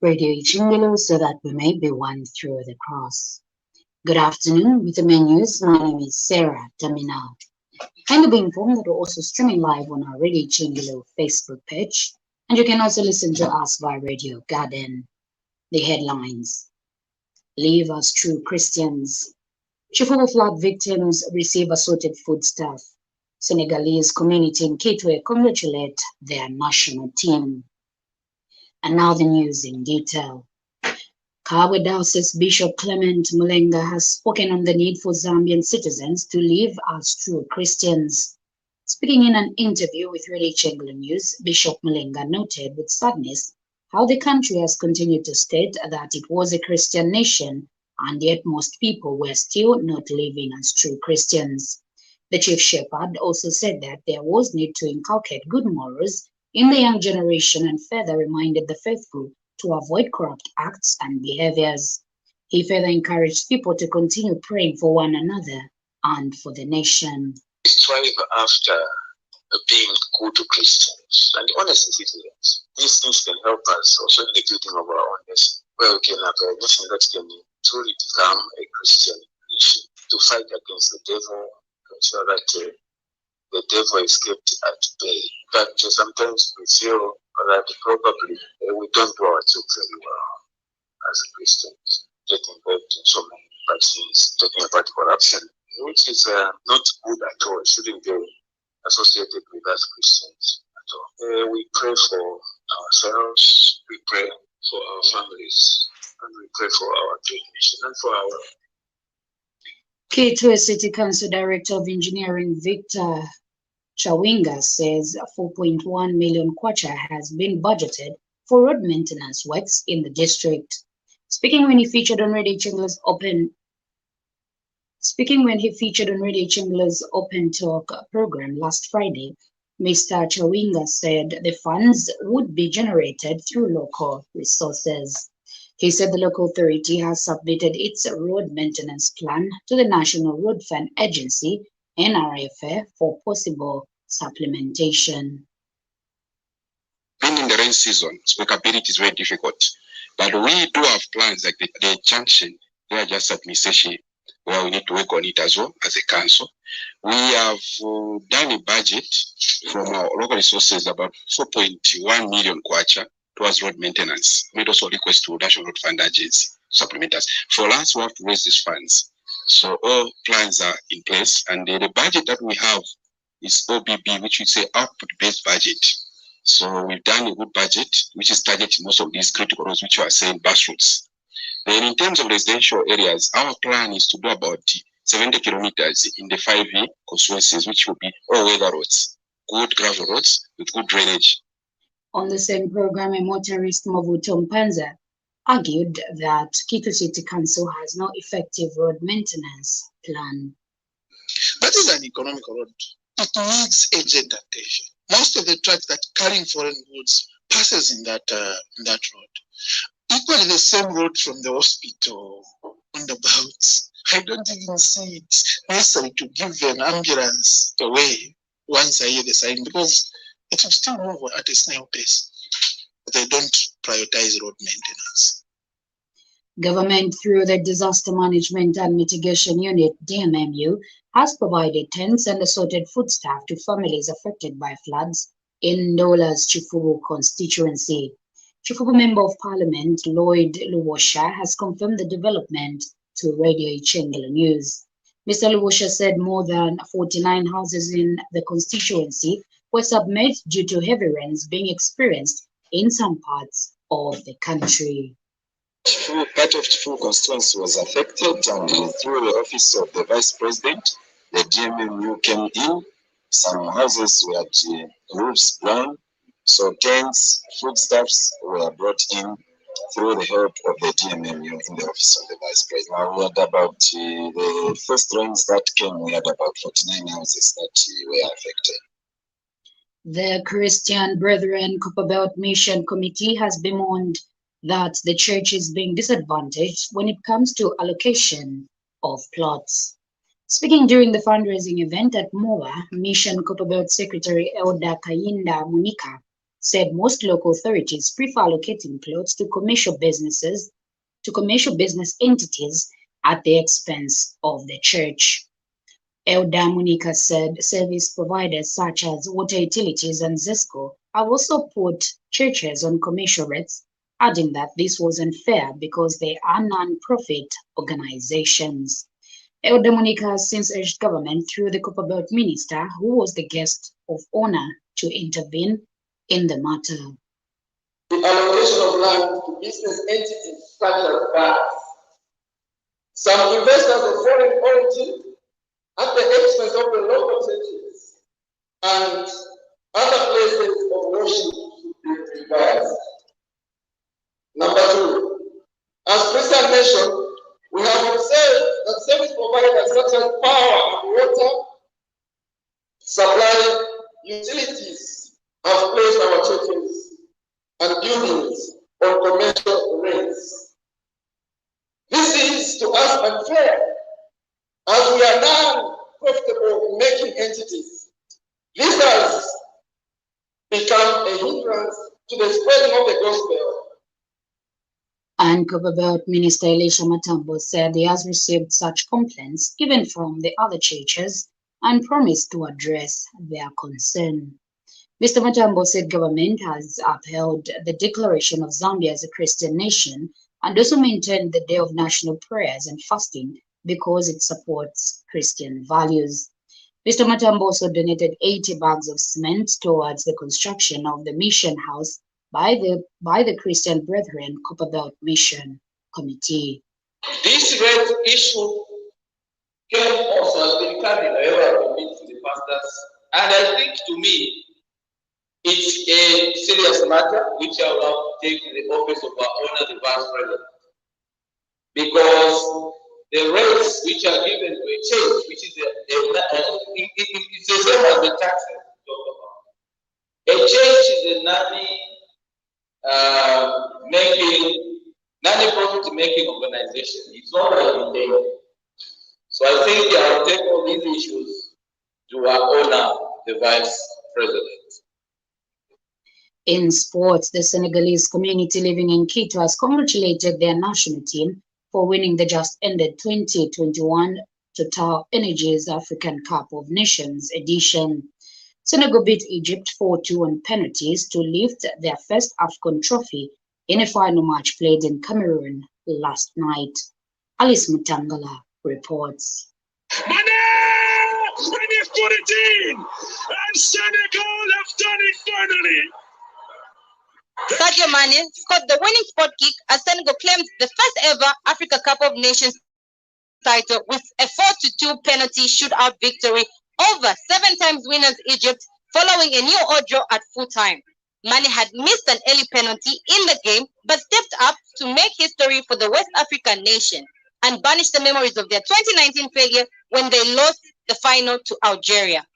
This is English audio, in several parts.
Radio Ichingelo, so that we may be one through the cross. Good afternoon. With the main news, my name is Sarah Damina. Kindly be informed that we're also streaming live on our Radio Ichingelo Facebook page, and you can also listen to us via Radio Garden. The headlines: Live as true Christians. Chifugo flood victims receive assorted foodstuff. Senegalese community in Kitwe congratulate their national team. And now the news in detail. Kabwe Diocese Bishop Clement Mulenga has spoken on the need for Zambian citizens to live as true Christians. Speaking in an interview with Radio Ichingelo News, Bishop Mulenga noted with sadness how the country has continued to state that it was a Christian nation, and yet most people were still not living as true Christians. The chief shepherd also said that there was need to inculcate good morals in the young generation and further reminded the faithful to avoid corrupt acts and behaviors. He further encouraged people to continue praying for one another and for the nation. Strive after being good to Christians and honest citizens. These things can help us also in the building of our own nation, where we can have a nation that can truly become a Christian nation, to fight against the devil, to ensure that the devil is kept at bay. But sometimes we feel that probably we don't do our job very well as Christians, get involved in so many bad things, talking about corruption, which is not good at all, shouldn't be associated with us Christians at all. We pray for ourselves, we pray for our families, and we pray for our nation and for our Kitwe City Council Director of Engineering Victor Chawinga says 4.1 million kwacha has been budgeted for road maintenance works in the district. Speaking when he featured on Radio Ichingolo's Open Talk program last Friday, Mr. Chawinga said the funds would be generated through local resources. He said the local authority has submitted its road maintenance plan to the National Road Fund Agency, NRFA, for possible supplementation. Being in the rain season, speakability is very difficult. But we do have plans like the junction, they are just administration, where we need to work on it as well as a council. We have done a budget from our local resources about 4.1 million kwacha towards road maintenance. Made also request to National Road Fund Agency supplement us. For us, we have to raise these funds. So all plans are in place, and the budget that we have is OBB, which we say output-based budget. So we've done a good budget, which is targeting most of these critical roads, which you are saying bus routes. Then in terms of residential areas, our plan is to do about 70 kilometers in the 5 constituencies, which will be all-weather roads, good gravel roads with good drainage. On the same program, a motorist, Movuto Mpanza, argued that Kitwe City Council has no effective road maintenance plan. That is an economical road. It needs agent attention. Most of the trucks that carrying foreign goods passes in that road. Equally the same road from the hospital on the boats. I don't even see it necessary to give an ambulance away once I hear the sign, because it will still move at a snail pace. But they don't prioritize road maintenance. Government, through the Disaster Management and Mitigation Unit, DMMU, has provided tents and assorted foodstuff to families affected by floods in Ndola's Chifugo constituency. Chifugo Member of Parliament Lloyd Luwosha has confirmed the development to Radio Ichingelo News. Mr. Luwosha said more than 49 houses in the constituency were submerged due to heavy rains being experienced in some parts of the country. Part of Chifugo constituency was affected, and through the office of the Vice President, the DMMU came in. Some houses were roofs blown, so tents, foodstuffs were brought in through the help of the DMMU in the office of the Vice President. Now we had about the first rains that came, we had about 49 houses that were affected. The Christian Brethren Copperbelt Mission Committee has bemoaned that the church is being disadvantaged when it comes to allocation of plots. Speaking during the fundraising event at MOA, Mission Copperbelt Secretary Elder Kayinda Munika said most local authorities prefer allocating plots to commercial business entities at the expense of the church. Elder Munika said service providers such as water utilities and ZESCO have also put churches on commercial rates, adding that this was unfair because they are non-profit organizations. Elder Munika has since urged government through the Copperbelt Minister, who was the guest of honor, to intervene in the matter. The allocation of land to business entities such as bars. Some investors of foreign origin at the expense of the local churches and other places of worship should be reversed. Number two, as Christian mentioned, we have observed that service providers such as power and water supply utilities have placed our churches and buildings on commercial rates. This is to us unfair, as we are now profitable making entities. This has become a hindrance to the spreading of the gospel. And Copperbelt Minister Elisha Matambo said he has received such complaints even from the other churches and promised to address their concern. Mr. Matambo said government has upheld the declaration of Zambia as a Christian nation and also maintained the day of national prayers and fasting because it supports Christian values. Mr. Matambo also donated 80 bags of cement towards the construction of the mission house by the Christian Brethren Copperbelt Mission Committee. This rate issue came also as been coming wherever we meet the pastors, and I think to me it's a serious matter which I will take the office of our honor, the Vice President, because the rates which are given to a church, which is it's the same as the taxes we talk about. A church is a non-profit making organization. It's not a maintained. So I think I'll take all these issues to honor the Vice President. In sports, the Senegalese community living in Quito has congratulated their national team for winning the just ended 2021 Total Energies African Cup of Nations edition. Senegal beat Egypt 4-2 on penalties to lift their first AFCON trophy in a final match played in Cameroon last night. Alice Mutangala reports. Mane! And he's put it in! And Senegal have done it finally! Sadio Mane scored the winning spot kick as Senegal claimed the first ever Africa Cup of Nations title with a 4-2 penalty shootout victory over 7 times winners Egypt following a new draw at full time. Mane had missed an early penalty in the game but stepped up to make history for the West African nation and banish the memories of their 2019 failure when they lost the final to Algeria.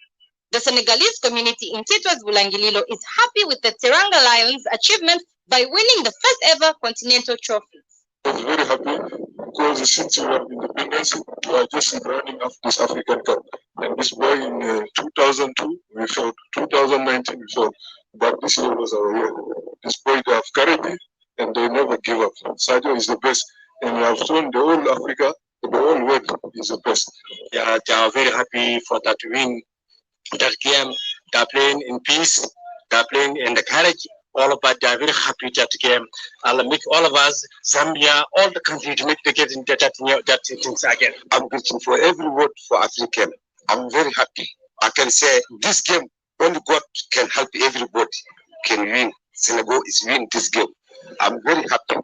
The Senegalese community in Quito's Bulangililo is happy with the Teranga Lions' achievement by winning the first ever continental trophy. I was very happy because since we have independence, we are just running after this African Cup. And this boy in 2002, we failed. 2019, we failed. But this year was our year. This boy, they have courage and they never give up. Sadio is the best. And we have shown the whole Africa, the whole world is the best. Yeah, they are very happy for that win. That game, they are playing in peace, they are playing in the courage. All of us, they are very happy that game. I'll make all of us, Zambia, all the country to make the getting that things again. I'm grateful for every word for African. I'm very happy. I can say this game, only God can help everybody can win. Senegal is winning this game. I'm very happy.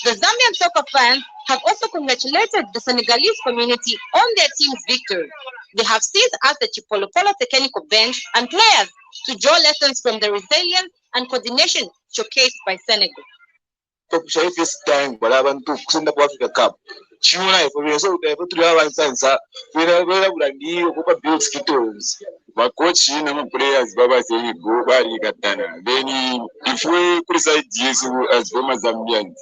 The Zambian soccer fans have also congratulated the Senegalese community on their team's victory. They have since asked the Chipolopolo technical bench and players to draw lessons from the resilience and coordination showcased by Senegal. This time, but I want to send the Africa Cup. China, for me, so they put 3 hours and we would need build skittles. But coach, players, Baba say, go by Gatana. Then if we preside Jesus as Roma Zambians,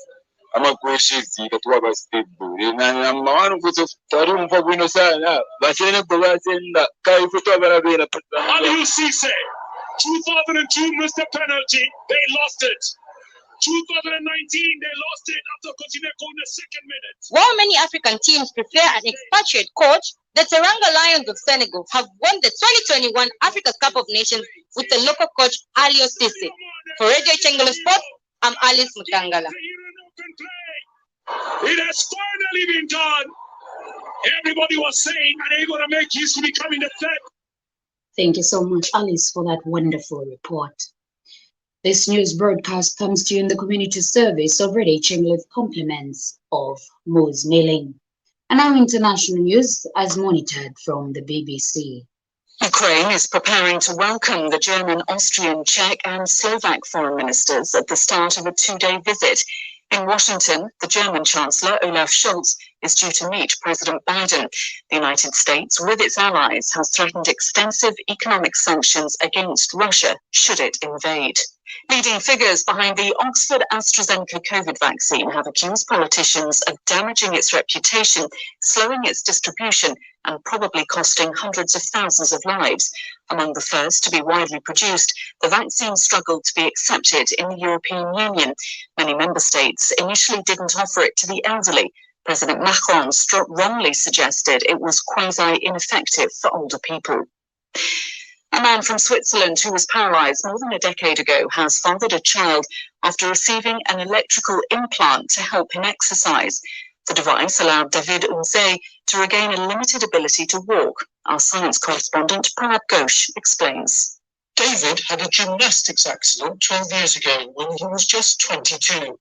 amakweshizika tuwaba stable na mawanu kuzo tari umva bwino sana basene bwasenda kai kuto barabera Aliou Cisse, 2002 missed a penalty, they lost it. 2019, they lost it after Cotineco in the second minute. While many African teams prefer an expatriate coach, the Teranga Lions of Senegal have won the 2021 Africa Cup of Nations with the local coach Aliou Cisse. For Radio Chengelo Sports, I'm Alice Mutangala. It has finally been done. Everybody was saying, are they going to make history becoming the third? Thank you so much, Alice, for that wonderful report. This news broadcast comes to you in the community service of Radio Chengelo with compliments of Moose Milling. And now international news as monitored from the BBC. Ukraine is preparing to welcome the German, Austrian, Czech and Slovak foreign ministers at the start of a two-day visit. In Washington, the German Chancellor, Olaf Scholz, is due to meet President Biden. The United States, with its allies, has threatened extensive economic sanctions against Russia should it invade. Leading figures behind the Oxford AstraZeneca COVID vaccine have accused politicians of damaging its reputation, slowing its distribution, and probably costing hundreds of thousands of lives. Among the first to be widely produced, the vaccine struggled to be accepted in the European Union. Many member states initially didn't offer it to the elderly. President Macron wrongly suggested it was quasi-ineffective for older people. A man from Switzerland who was paralyzed more than a decade ago has fathered a child after receiving an electrical implant to help him exercise. The device allowed David Unze to regain a limited ability to walk. Our science correspondent, Pranab Ghosh, explains. David had a gymnastics accident 12 years ago when he was just 22.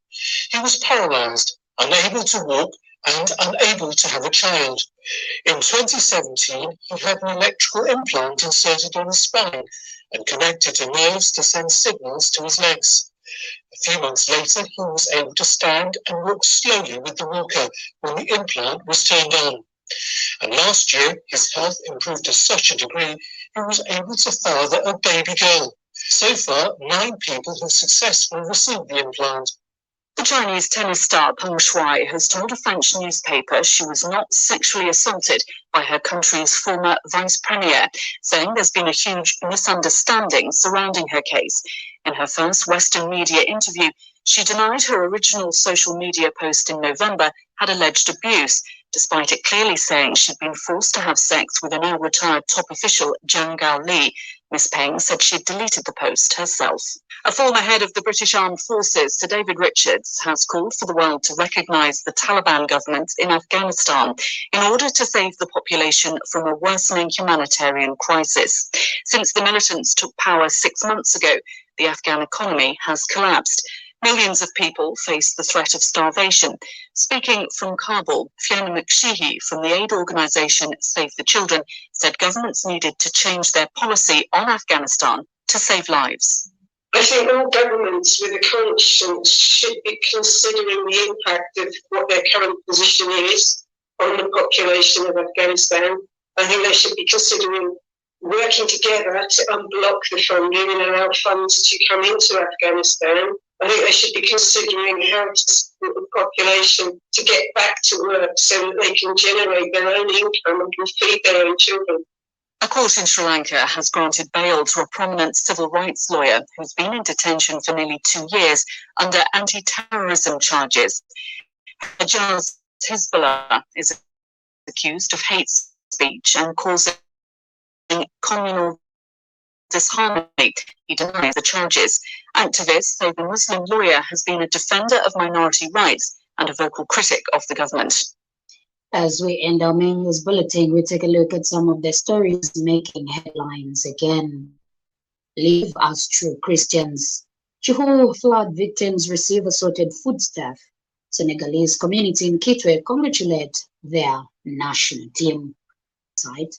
He was paralyzed, unable to walk, and unable to have a child. In 2017, he had an electrical implant inserted on his spine and connected to nerves to send signals to his legs. A few months later, he was able to stand and walk slowly with the walker when the implant was turned on. And last year, his health improved to such a degree, he was able to father a baby girl. So far, 9 people have successfully received the implant. The Chinese tennis star Peng Shuai has told a French newspaper she was not sexually assaulted by her country's former vice premier, saying there's been a huge misunderstanding surrounding her case. In her first Western media interview, she denied her original social media post in November had alleged abuse, despite it clearly saying she'd been forced to have sex with a now retired top official, Zhang Gaoli. Ms. Peng said she'd deleted the post herself. A former head of the British Armed Forces, Sir David Richards, has called for the world to recognise the Taliban government in Afghanistan in order to save the population from a worsening humanitarian crisis. Since the militants took power 6 months ago, the Afghan economy has collapsed. Millions of people face the threat of starvation. Speaking from Kabul, Fiona McSheehy from the aid organisation Save the Children said governments needed to change their policy on Afghanistan to save lives. I think all governments with a conscience should be considering the impact of what their current position is on the population of Afghanistan. I think they should be considering working together to unblock the funding and allow funds to come into Afghanistan. I think they should be considering how to support the population to get back to work so that they can generate their own income and can feed their own children. A court in Sri Lanka has granted bail to a prominent civil rights lawyer who's been in detention for nearly 2 years under anti-terrorism charges. Hajaz Hizbullah is accused of hate speech and causing communal disharmony. He denies the charges. Activists say the Muslim lawyer has been a defender of minority rights and a vocal critic of the government. As we end our main news bulletin, we take a look at some of the stories making headlines again. Leave us true Christians. Chihu flood victims receive assorted foodstuff. Senegalese community in Kitwe congratulate their national team. Site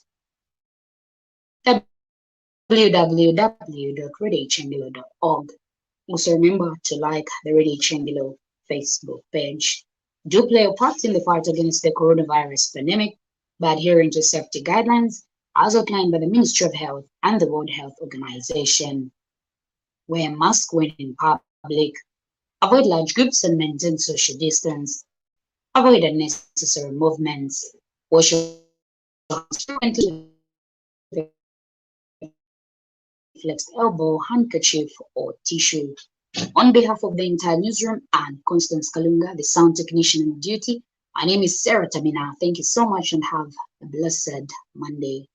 www.radiochengulo.org. Also remember to like the Radio Chengelo Facebook page. Do play a part in the fight against the coronavirus pandemic by adhering to safety guidelines as outlined by the Ministry of Health and the World Health Organization. Wear a mask when in public. Avoid large groups and maintain social distance. Avoid unnecessary movements. Wash your hands frequently. Flexed elbow, handkerchief, or tissue. On behalf of the entire newsroom and Constance Kalunga, the sound technician on duty, my name is Sarah Tamina. Thank you so much and have a blessed Monday.